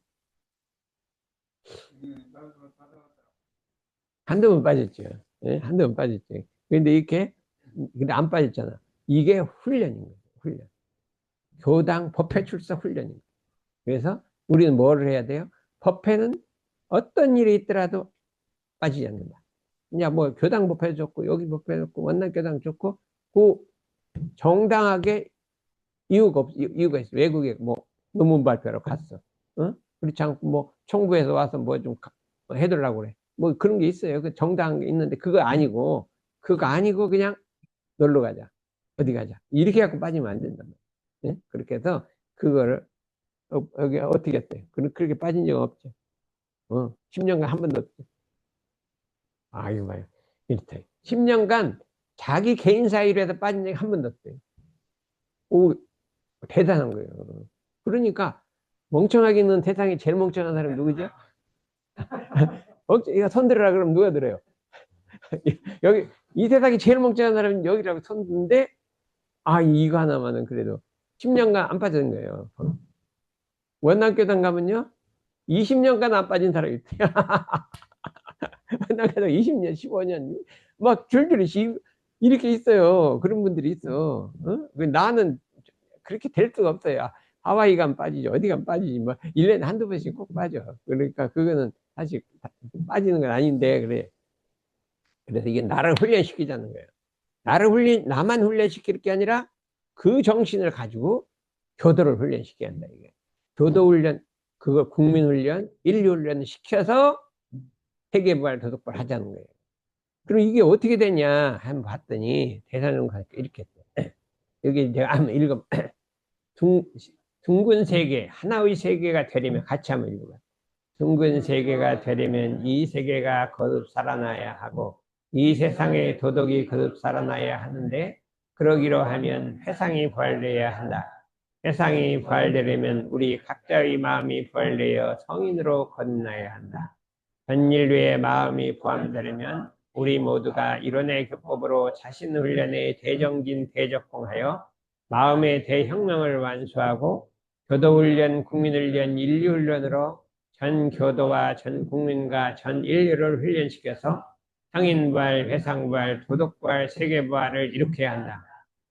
한두 번 빠졌죠. 예? 한두 번 빠졌죠. 근데 근데 안 빠졌잖아. 이게 훈련인 거예요. 훈련. 교당 법회 출석 훈련인 거예요. 그래서 우리는 뭐를 해야 돼요? 법회는 어떤 일이 있더라도 빠지지 않는다. 이제 뭐 교당 법회 좋고 여기 법회 좋고 원난 교당 좋고 그 정당하게 이유가 있어. 외국에 뭐 논문 발표하러 갔어. 어? 그렇지 않고 뭐 총부에서 와서 뭐 좀 해달라고 그래. 뭐 그런 게 있어요. 그 정당한 게 있는데 그거 아니고 그냥 놀러 가자. 어디 가자. 이렇게 갖고 빠지면 안 된단 말이야. 예? 그렇게 해서 그거를 여기 어떻게 했어요? 그렇게 빠진 적 없죠. 10년간 한 번도 없죠. 아유, 봐요. 이렇대. 10년간 자기 개인 사이로 해서 빠진 적이 한 번도 없어요. 오, 대단한 거예요. 그러니까 멍청하게 있는 세상에 제일 멍청한 사람이 누구죠? 이거 손 들으라 그러면 누가 들어요? 여기 이 세상에 제일 멍청한 사람은 여기라고 손 드는데 이거 하나만은 그래도 10년간 안 빠진 거예요. 원남교당 가면요 20년간 안 빠진 사람이 있대요. 원남교당 20년 15년 막 줄줄이 이렇게 있어요. 그런 분들이 있어. 나는 그렇게 될 수가 없어요. 하와이 가면 빠지죠. 어디 가면 빠지지. 뭐, 1년에 한두 번씩 꼭 빠져. 그러니까 그거는 사실 빠지는 건 아닌데, 그래. 그래서 이게 나를 훈련시키자는 거예요. 나만 훈련시킬 게 아니라 그 정신을 가지고 교도를 훈련시켜야 한다, 이게. 교도 훈련, 그거 국민 훈련, 인류 훈련 시켜서 세계부활 도덕부활 하자는 거예요. 그럼 이게 어떻게 되냐? 한번 봤더니, 대사령관 이렇게 했대. 여기 이제 한번 읽어. 둥근 세계, 하나의 세계가 되려면 같이 한번 읽어봐. 둥근 세계가 되려면 이 세계가 거듭 살아나야 하고 이 세상의 도덕이 거듭 살아나야 하는데 그러기로 하면 회상이 부활되어야 한다. 회상이 부활되려면 우리 각자의 마음이 부활되어 성인으로 거듭나야 한다. 전 인류의 마음이 포함되려면 우리 모두가 이론의 교법으로 자신 훈련에 대정진 대적공하여 마음의 대혁명을 완수하고 교도훈련, 국민훈련, 인류훈련으로 전 교도와 전 국민과 전 인류를 훈련시켜서 성인부활, 회상부활, 도덕부활, 세계부활을 이룩해야 한다.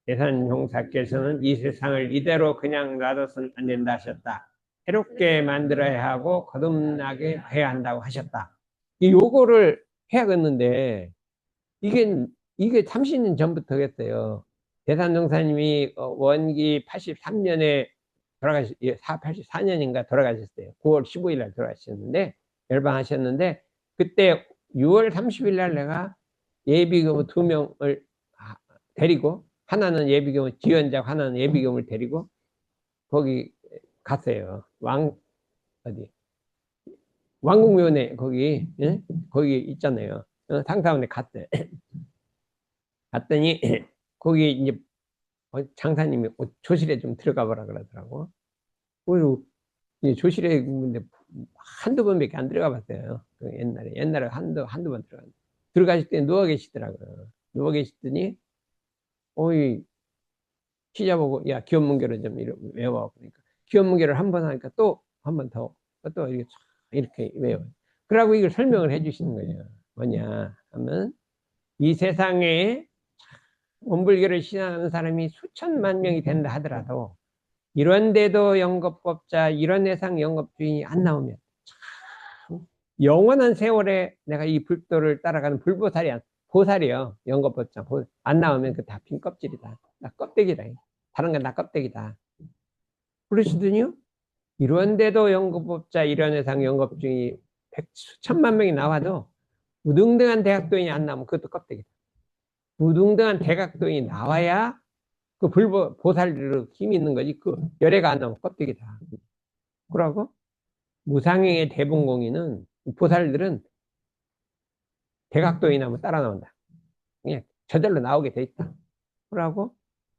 대산종사께서는 이 세상을 이대로 그냥 놔둬서는 안 된다 하셨다. 새롭게 만들어야 하고 거듭나게 해야 한다고 하셨다. 이 요거를 해야겠는데 이게 30년 전부터 했어요. 대산종사님이 원기 83년에 84년인가 돌아가셨어요. 9월 15일 날 돌아가셨는데 열방하셨는데 그때 6월 30일 날 내가 예비교무 2명을 데리고 하나는 예비교무 지원자 하나는 예비교무를 데리고 거기 갔어요. 어디 왕궁면에 거기 예? 거기 있잖아요. 상사원에 갔대. 갔더니 거기 이제 장사님이 조실에 좀 들어가 보라 그러더라고. 그리고 조실에 근데 한두 번밖에 안 들어가 봤어요. 그 옛날에 한두 번 들어가실 때 누워 계시더라고요. 누워 계시더니 어이 시자보고 야 기업문계를 좀 외워. 그러니까 기업문계를 한 번 하니까 또 한 번 더 또 이렇게 외워. 그러고 이걸 설명을 해주시는 거예요. 뭐냐 하면 이 세상에 원불교를 신앙하는 사람이 수천만 명이 된다 하더라도 이런데도 영겁법자 이런 해상 영겁주인이 안 나오면 참 영원한 세월에 내가 이 불도를 따라가는 보살이요. 영겁법자 안 나오면 그 다 빈 껍질이다. 나 껍데기다. 다른 건 다 껍데기다. 그러시더니요. 이런데도 영겁법자 이런 해상 영겁주인이 수천만 명이 나와도 무등등한 대학도인이 안 나오면 그것도 껍데기다. 무등등한 대각도인이 나와야 그 보살로 힘이 있는 거지. 그 열애가 안 나오면 껍데기다. 그러고 무상행의 대분공인은 보살들은 대각도인 하면 따라 나온다. 그냥 저절로 나오게 돼 있다. 그러고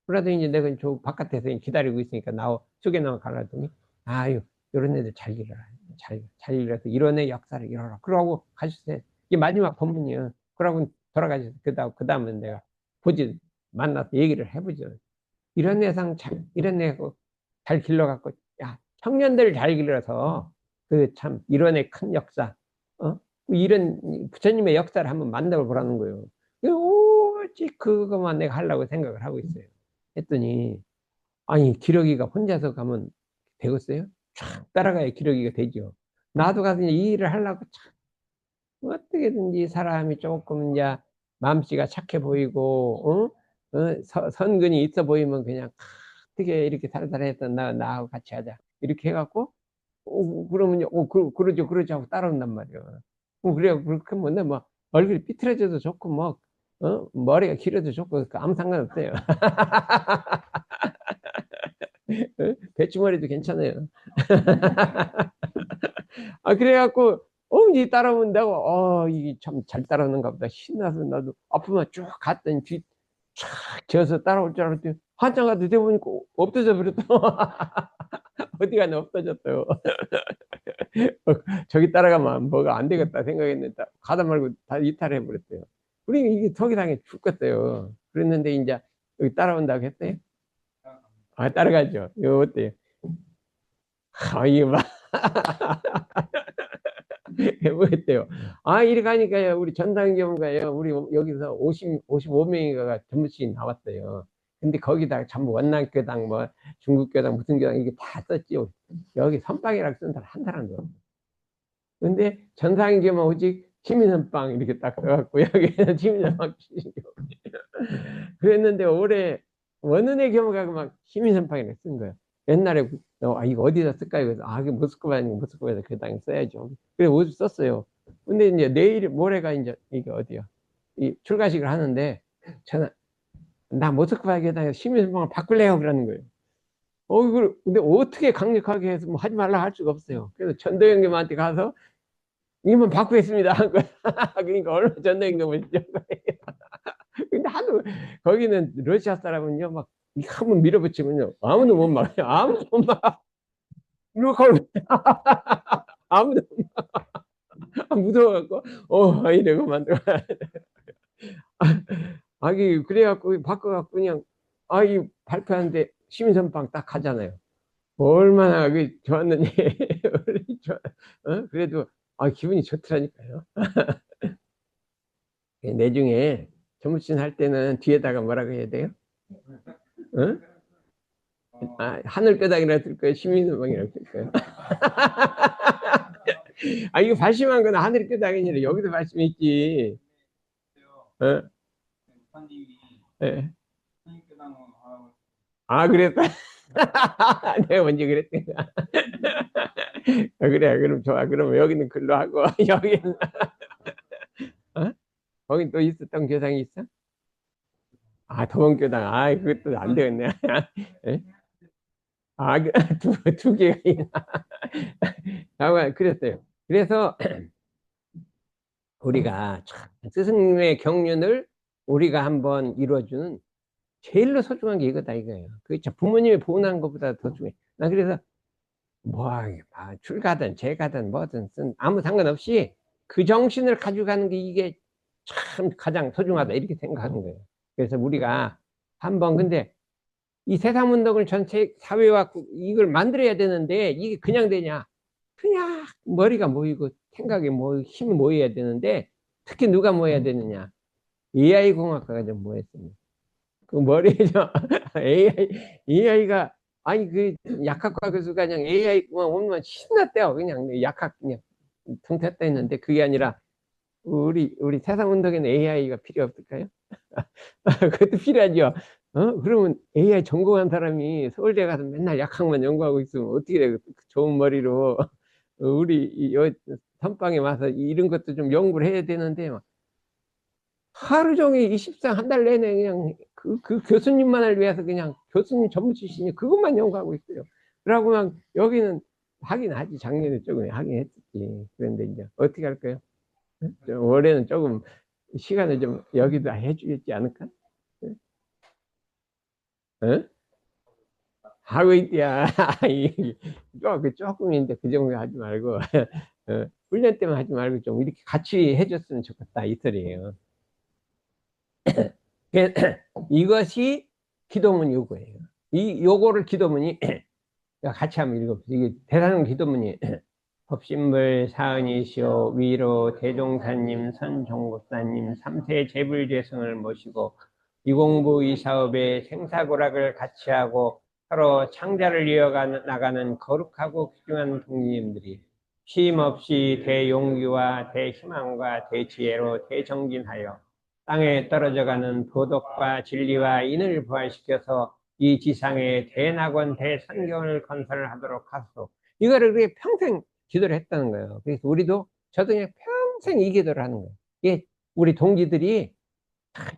그래도 이제 내가 저 바깥에서 기다리고 있으니까 속에 나와 가라더니 아유 이런 애들 잘 길어라. 잘 길어서 이런 애 역사를 이뤄라. 그러고 가셨어요. 이게 마지막 본문이에요. 그러고 돌아가셨어요. 그 다음은 내가 만나서 얘기를 해보죠. 이런 애고 잘 길러갖고, 야, 청년들 잘 길러서, 이런 애 큰 역사, 이런 부처님의 역사를 한번 만들어 보라는 거예요. 오직 그것만 내가 하려고 생각을 하고 있어요. 했더니, 아니, 기러기가 혼자서 가면 되겠어요? 쫙 따라가야 기러기가 되죠. 나도 가서 이 일을 하려고 어떻게든지 사람이 조금 이제 마음씨가 착해 보이고, 선근이 있어 보이면 그냥 어떻게 이렇게 살살했던 나하고 같이 하자. 이렇게 해갖고, 그러면, 그러죠, 그러죠 하고 따라온단 말이에요. 그래요. 그렇게 뭐, 얼굴이 삐뚤어져도 좋고, 뭐, 머리가 길어도 좋고, 그 아무 상관없어요. 배추머리도 괜찮아요. 아, 그래갖고, 이제 따라온다고, 이게 참 잘 따라오는가 보다. 신나서 나도 앞으로만 쭉 갔더니 뒤 쫙 지어서 따라올 줄 알았더니 한참 가도 돼보니까 없어져 버렸다. 어디 가나 없어졌어요. 저기 따라가면 뭐가 안 되겠다 생각했는데 가다 말고 다 이탈해 버렸어요. 그러니까 이게 저기당해 죽겠어요. 그랬는데 이제 여기 따라온다고 했어요. 아, 따라가죠. 이거 어때요? 아, 이게 막 해보겠대요. 아, 이렇게 하니까요, 우리 전당경가요, 우리 여기서 55명이가 전부씩 나왔어요. 근데 거기다가 전부 원남교당, 뭐, 중국교당, 무슨 교당, 이게 다 썼지요. 여기 선빵이라고 쓴 사람 한 사람도 없어요. 근데 전당경만 오직 시민선빵 이렇게 딱 써갖고, 여기에는 시민선빵 주신 거. 그랬는데 올해 원은의 경우가 막 시민선빵이라고 쓴 거예요. 옛날에 이거 어디다 쓸까요? 그래서 이게 모스크바 아니고 모스크바에다 그 당에 써야죠. 그래 어디 썼어요. 근데 이제 내일 모레가 이제 이게 어디야? 이 출가식을 하는데 저는 나 모스크바 교당에서 시민선빵을 바꿀래요 그러는 거예요. 이걸 근데 어떻게 강력하게 해서 뭐 하지 말라 할 수가 없어요. 그래서 전도연님한테 가서 이만 바꾸겠습니다 한 거야. 그러니까 얼마 전도연금을 주죠. 근데 하도 거기는 러시아 사람은요 막 한번 밀어붙이면요 아무도 못 막아요. 아무도 못 막아. 이렇게 하고 아무도 무서워갖고 이러고 만들어. 그래갖고 바꿔갖고 그냥 이 발표하는데 시민선빵 딱 가잖아요. 얼마나 그 좋았는지. 그래도 기분이 좋더라니까요. 내중에 정무신 할 때는 뒤에다가 뭐라고 해야 돼요? 어? 하늘뼈닥이라 쓸 거예요? 시민선빵이라고 쓸 거예요? 이거 발심한 건 하늘뼈닥이 아니라 여기도 발심이 있지. 어? 예. 그랬다. 내가 먼저 그랬대. 그래, 그럼 좋아. 그러면 여기는 글로 하고, 여기는, 거긴 또 있었던 교당이 있어? 도원교당. 그것도 안 되겠네. 예? 두 개가 있나. 그랬어요. 그래서 우리가 참 스승님의 경륜을 우리가 한번 이루어주는 제일로 소중한 게 이거다 이거예요. 그렇죠. 부모님이 보온한 것보다 더 중요해. 난 그래서 출가든 재가든 뭐든 아무 상관없이 그 정신을 가져가는 게 이게 참 가장 소중하다 이렇게 생각하는 거예요. 그래서 우리가 한번 근데 이 세상운동을 전체 사회와 이걸 만들어야 되는데 이게 그냥 되냐? 그냥 머리가 모이고 생각이 힘이 모여야 되는데 특히 누가 모여야 되느냐? AI 공학과가 좀 모였습니다. 그 머리에 AI가 그 약학과 교수가 그냥 AI만 오면 신났대요. 그냥 약학 그냥 통했다 했는데 그게 아니라 우리 세상 운동에는 AI가 필요 없을까요? 그것도 필요하죠. 그러면 AI 전공한 사람이 서울대 가서 맨날 약학만 연구하고 있으면 어떻게 돼? 좋은 머리로 우리 선방에 와서 이런 것도 좀 연구를 해야 되는데 하루 종일 24 한 달 내내 그냥 그 교수님만을 위해서 그냥 교수님 전부 출신이 그것만 연구하고 있어요. 그러고 여기는 하긴 하지. 작년에 조금 하긴 했지. 그런데 이제 어떻게 할까요? 올해는 조금 시간을 좀 여기도 해주겠지 않을까? 어? 하고 있야. 조금인데 그 정도 하지 말고 훈련 때만 하지 말고 좀 이렇게 같이 해줬으면 좋겠다 이 소리예요. 이것이 기도문 요거예요. 이 요거를 기도문이 같이 한번 읽어보세요. 이게 대단한 기도문이 법신불 사은이시오 위로 대종사님 선종국사님 3세 재불재성을 모시고 이공부 이 사업에 생사고락을 같이 하고 서로 창자를 이어가 나가는 거룩하고 귀중한 동지님들이 쉼없이 대용기와 대희망과 대지혜로 대정진하여 땅에 떨어져가는 도덕과 진리와 인을 부활시켜서 이 지상에 대낙원 대선경을 건설하도록 하소서. 이거를 그렇게 평생 기도를 했다는 거예요. 그래서 우리도 저도 그냥 평생 이 기도를 하는 거예요. 이게 우리 동지들이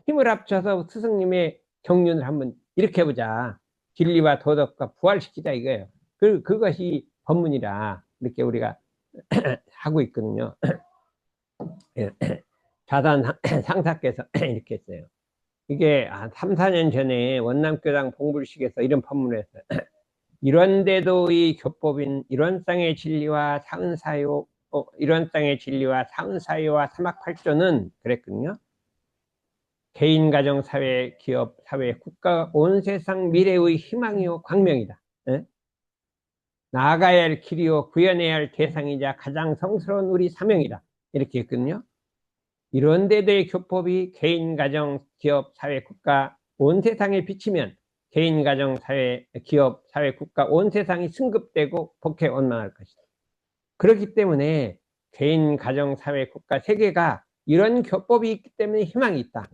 힘을 합쳐서 스승님의 경륜을 한번 이렇게 해보자. 진리와 도덕과 부활시키자 이거예요. 그것이 법문이라 이렇게 우리가 하고 있거든요. 자단 상사께서 이렇게 했어요. 이게 한 3, 4년 전에 원남교당 봉불식에서 이런 법문을 했어요. 이런데도 이 교법인 이런땅의 진리와 사은사요, 이런땅의 진리와 사은사요와 사막팔조는 그랬거든요. 개인, 가정, 사회, 기업, 사회, 국가, 온 세상 미래의 희망이요 광명이다. 예? 나아가야 할 길이요 구현해야 할 대상이자 가장 성스러운 우리 사명이다. 이렇게 했거든요. 이런 데도의 교법이 개인, 가정, 기업, 사회, 국가, 온 세상에 비치면 개인, 가정, 사회, 기업, 사회, 국가, 온 세상이 승급되고 복해 원망할 것이다. 그렇기 때문에 개인, 가정, 사회, 국가, 세계가 이런 교법이 있기 때문에 희망이 있다.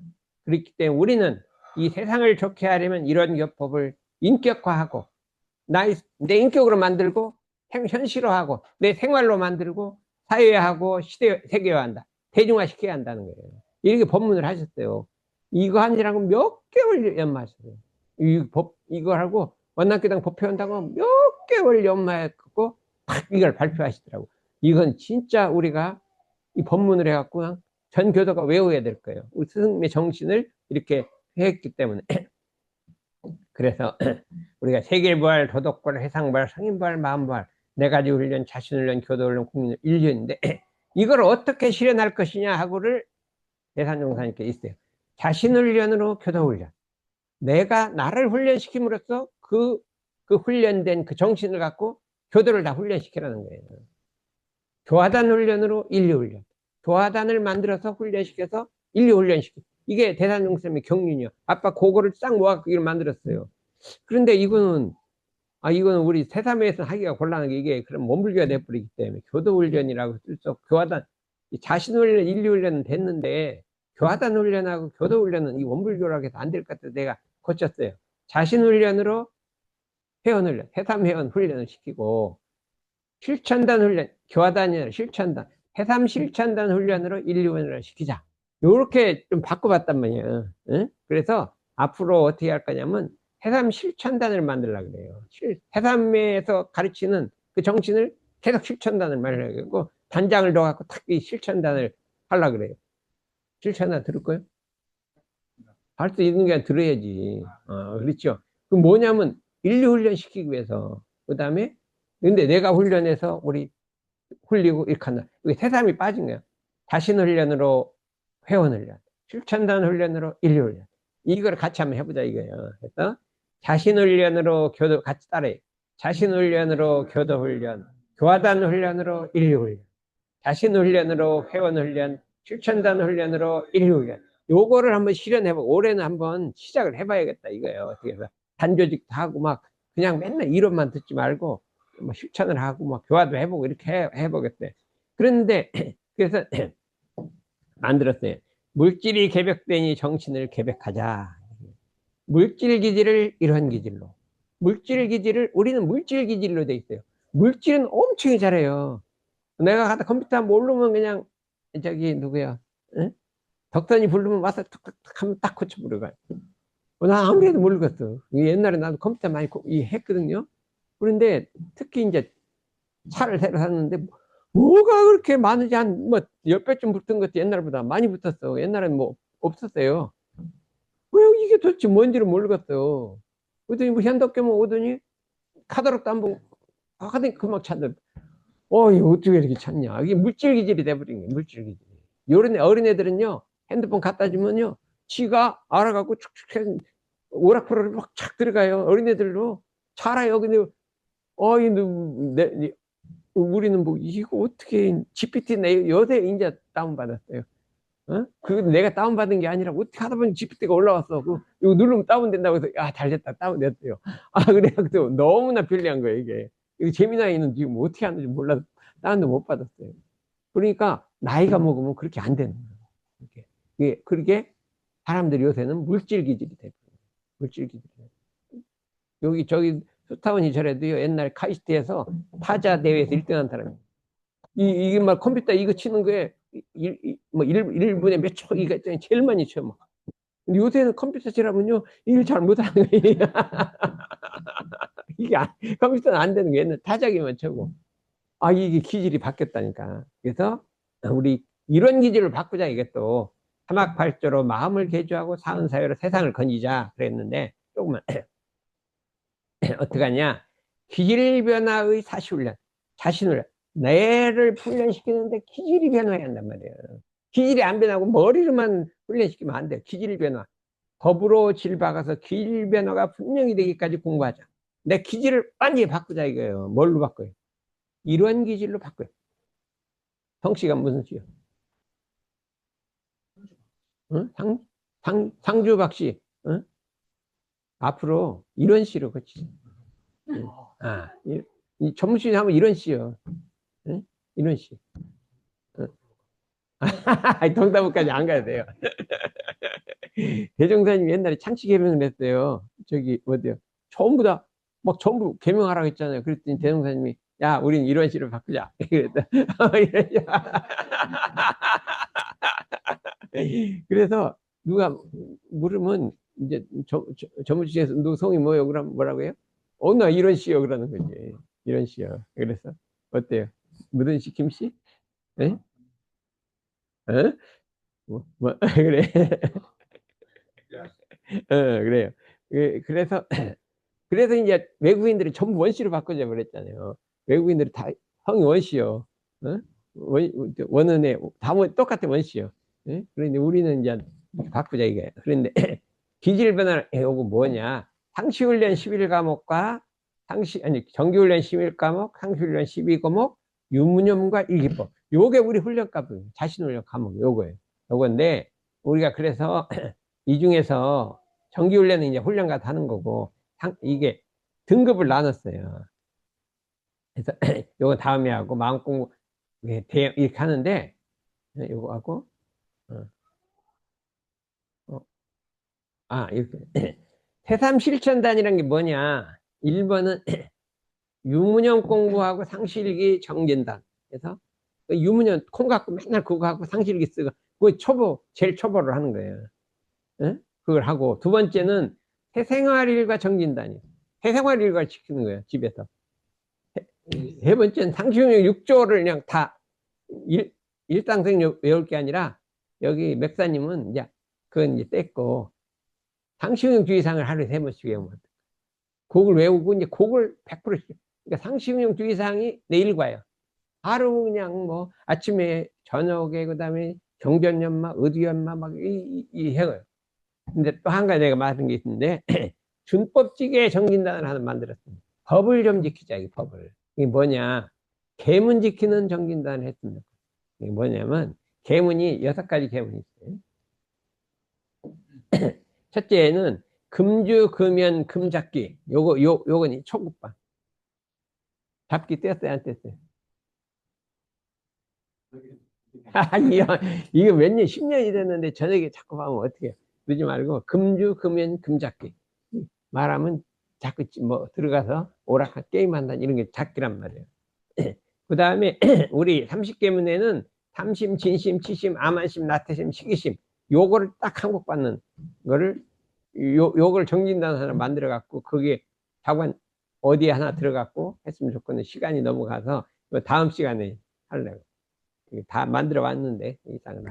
그렇기 때문에 우리는 이 세상을 좋게 하려면 이런 교법을 인격화하고 내 인격으로 만들고 현실화하고 내 생활로 만들고 사회화하고 세계화한다. 대중화시켜야 한다는 거예요. 이렇게 법문을 하셨어요. 이거 하느라고 몇 개월 연마하셨어요. 이거 하고 원남교당 법회한다고 몇 개월 연마했고 이걸 발표하시더라고. 이건 진짜 우리가 이 법문을 해갖고 그냥 전 교도가 외워야 될 거예요. 우리 스승님의 정신을 이렇게 했기 때문에. 그래서 우리가 세계부활, 도덕부활, 해상부활, 성인부활, 마음부활, 네 가지 훈련, 자신훈련, 교도훈련, 국민훈련, 일련인데 이걸 어떻게 실현할 것이냐 하고를 대산종사님께 있어요. 자신훈련으로 교도훈련. 내가 나를 훈련시킴으로써 그 훈련된 그 정신을 갖고 교도를 다 훈련시키라는 거예요. 교화단 훈련으로 인류훈련. 교화단을 만들어서 훈련시켜서 인류훈련시키. 이게 대산종사님의 경륜이요. 아빠 그거를 싹 모아갖고 이걸 만들었어요. 그런데 이거는 우리 새삼에서 하기가 곤란한 게 이게 그럼 몸불교가 돼버리기 때문에 교도훈련이라고 쓸 수 없고 교화단, 자신훈련, 인류훈련은 됐는데 교화단 훈련하고 교도훈련은 이 원불교라고 해서 안 될 것 같아서 내가 고쳤어요. 자신훈련으로 회원훈련, 새삼회원 훈련을 시키고 실천단 훈련, 교화단이 아니라 실천단, 새삼 실천단 훈련으로 인류훈련을 시키자. 요렇게 좀 바꿔봤단 말이에요. 응? 그래서 앞으로 어떻게 할 거냐면 해삼 실천단을 만들려고 그래요. 해삼에서 가르치는 그 정신을 계속 실천단을 만들려고 단장을 넣어갖고 탁 이 실천단을 하려고 그래요. 실천단 들을 거예요? 할 수 있는 게 들어야지. 그렇죠. 그 뭐냐면 인류 훈련 시키기 위해서. 그 다음에 근데 내가 훈련해서 우리 hul리고 이렇게 한다. 이게 새삼이 빠진 거예요. 자신 훈련으로 회원 훈련, 실천단 훈련으로 인류 훈련. 이걸 같이 한번 해보자 이거예요. 그래서 자신 훈련으로 교도 같이 따라해. 자신 훈련으로 교도 훈련, 교화단 훈련으로 인류 훈련, 자신 훈련으로 회원 훈련, 실천단 훈련으로 인류 훈련. 요거를 한번 실현해보고 올해는 한번 시작을 해봐야겠다 이거예요. 어떻게 해서 단조직도 하고 막 그냥 맨날 이론만 듣지 말고 뭐 실천을 하고 막 교화도 해보고 이렇게 해보겠대. 그런데 그래서 만들었어요. 물질이 개벽되니 정신을 개벽하자. 물질 기질을 이런 기질로. 물질 기질을 우리는 물질 기질로 돼 있어요. 물질은 엄청 잘해요. 내가 가다 컴퓨터 모르면 그냥 저기 누구야? 응? 덕선이 부르면 와서 툭툭툭 하면 딱 고쳐버려가. 나 아무래도 모르겠어. 옛날에 나도 컴퓨터 많이 했거든요. 그런데 특히 이제 차를 새로 샀는데 뭐가 그렇게 많은지 한 뭐 10배쯤 붙은 것도 옛날보다 많이 붙었어. 옛날엔 뭐 없었어요. 왜 이게 도대체 뭔지를 모르겠어요. 그랬더니 뭐 현덕교만 오더니 카다롭도 한번 하더니 금방 찾는. 이거 어떻게 이렇게 찾냐. 이게 물질 기질이 돼버린 거예요. 물질 기질. 요런 어린애들은요 핸드폰 갖다 주면요 지가 알아갖고 축축 해서 오락프로를 막 착 들어가요. 어린애들로 잘 알아요. 근데 우리는 뭐 이거 어떻게 GPT 요새 이제 다운받았어요. 그 내가 다운받은 게 아니라 어떻게 하다 보니 GPT가 올라왔어. 이거 누르면 다운된다고 해서 잘 됐다 다운됐어요. 그래서 너무나 편리한 거예요 이게. 이거 재미나이는 지금 어떻게 하는지 몰라서 다운도 못 받았어요. 그러니까 나이가 먹으면 그렇게 안 되는 거예요. 그렇게 사람들이 요새는 물질 기질이 돼요. 물질 기질. 여기 저기 수타원이 저래도요, 옛날 카이스트에서 타자 대회에서 1등한 사람이에요. 이게 막 컴퓨터 이거 치는 거에 뭐 1분에 몇 초 이거 제일 많이 쳐. 막. 근데 요새는 컴퓨터 치라면요 일 잘 못하는 거예요. 이게 컴퓨터는 안 되는 게 옛날 타자기만 쳐고. 아, 이게 기질이 바뀌었다니까. 그래서 우리 이런 기질을 바꾸자. 이게 또 사막발조로 마음을 개조하고 사은 사회로 세상을 건지자 그랬는데, 조금만 어떡하냐. 기질 변화의 사시훈련. 자신을, 뇌를 훈련시키는데 기질이 변화해야 한단 말이에요. 기질이 안 변하고 머리로만 훈련시키면 안 돼요. 기질 변화. 법으로 질 박아서 기질 변화가 분명히 되기까지 공부하자. 내 기질을 완전히 바꾸자 이거예요. 뭘로 바꿔요? 이런 기질로 바꿔요. 성씨가 무슨 씨요? 응? 상주박씨. 응? 앞으로 이런 씨로 그치? 응. 아, 이 전문씨 하면 이런 씨요. 응? 이런 씨. 응. 동사무까지 안 가야 돼요. 대종사님 옛날에 창씨 개명을 했어요. 저기 어디요? 전부 다 막 전부 개명하라고 했잖아요. 그랬더니 대종사님이 야, 우린 이런 씨로 바꾸자. 그랬다. 그래서 누가 물으면 이제 전무시에서 너 성이 뭐요? 그럼 뭐라고 해요? 나 이런 씨요 그러는 거지. 이런 씨요. 그래서 어때요? 무슨 씨, 김씨? 예? 어? 그래. 그래요. 그래서 그래서 이제 외국인들이 전부 원씨로 바꾸자 그랬잖아요. 외국인들이 다 성이 원씨요. 어? 원은에 다 똑같은 원씨요. 예? 그런데 우리는 이제 바꾸자 이게. 그런데 기질 변화를 요거 뭐냐? 상시훈련 11과목과 정기훈련 11과목, 상시훈련 12과목, 유무념과 일기법. 요게 우리 훈련과목, 자신훈련 과목 요거예요. 요건데 우리가 그래서 이 중에서 정기훈련은 이제 훈련과 하는 거고 이게 등급을 나눴어요. 그래서 요거 다음에 하고 마음 공부 이렇게 하는데 요거 하고 어, 어, 이렇게 새삼 실천단이라는 게 뭐냐? 1번은 유문형 공부하고 상실기 정진단. 그래서 그 유문형 콩 갖고 맨날 그거 갖고 상실기 쓰고 그거 제일 초보를 하는 거예요. 예? 그걸 하고 두 번째는 새생활일과 정진단이에요. 새생활 일과를 지키는 거예요, 집에서. 세 번째는 상식능력 6조를 그냥 다 일상생 외울 게 아니라 여기 맥사님은 이제 그건 이제 뗐고 상식능력 주의사항을 하루에 3번씩 외우면 곡을 외우고 이제 곡을 100%씩. 그러니까 상식능력 주의사항이 내일과요. 하루 그냥 뭐 아침에 저녁에 그다음에 경전연마, 의두연마 막 이 해요. 근데 또 한 가지 내가 말한 게 있는데 준법지계 정진단을 하나 만들었습니다. 법을 좀 지키자, 이 법을. 이게 뭐냐? 계문 지키는 정진단을 했습니다. 이게 뭐냐면, 계문이 6가지 계문이 있어요. 첫째는 금주, 금연, 금잡기. 요건 초급반. 잡기 뗐어요, 안 뗐어요? 아니요. 이거 몇 년, 10년이 됐는데 저녁에 자꾸 하면 어떻게 해요? 그러지 말고, 금주, 금연, 금잡기. 말하면 자꾸 뭐 들어가서 오락한 게임한다 이런 게 잡기란 말이에요. 그 다음에 우리 30계문에는 삼심, 진심, 치심, 아만심, 나태심, 시기심 요거를 딱 항복받는 거를 요걸 정진단 하나 만들어 갖고 그게 자관 어디에 하나 들어갖고 했으면 좋겠는데 시간이 넘어가서 다음 시간에 하려고 다 만들어 왔는데 이상은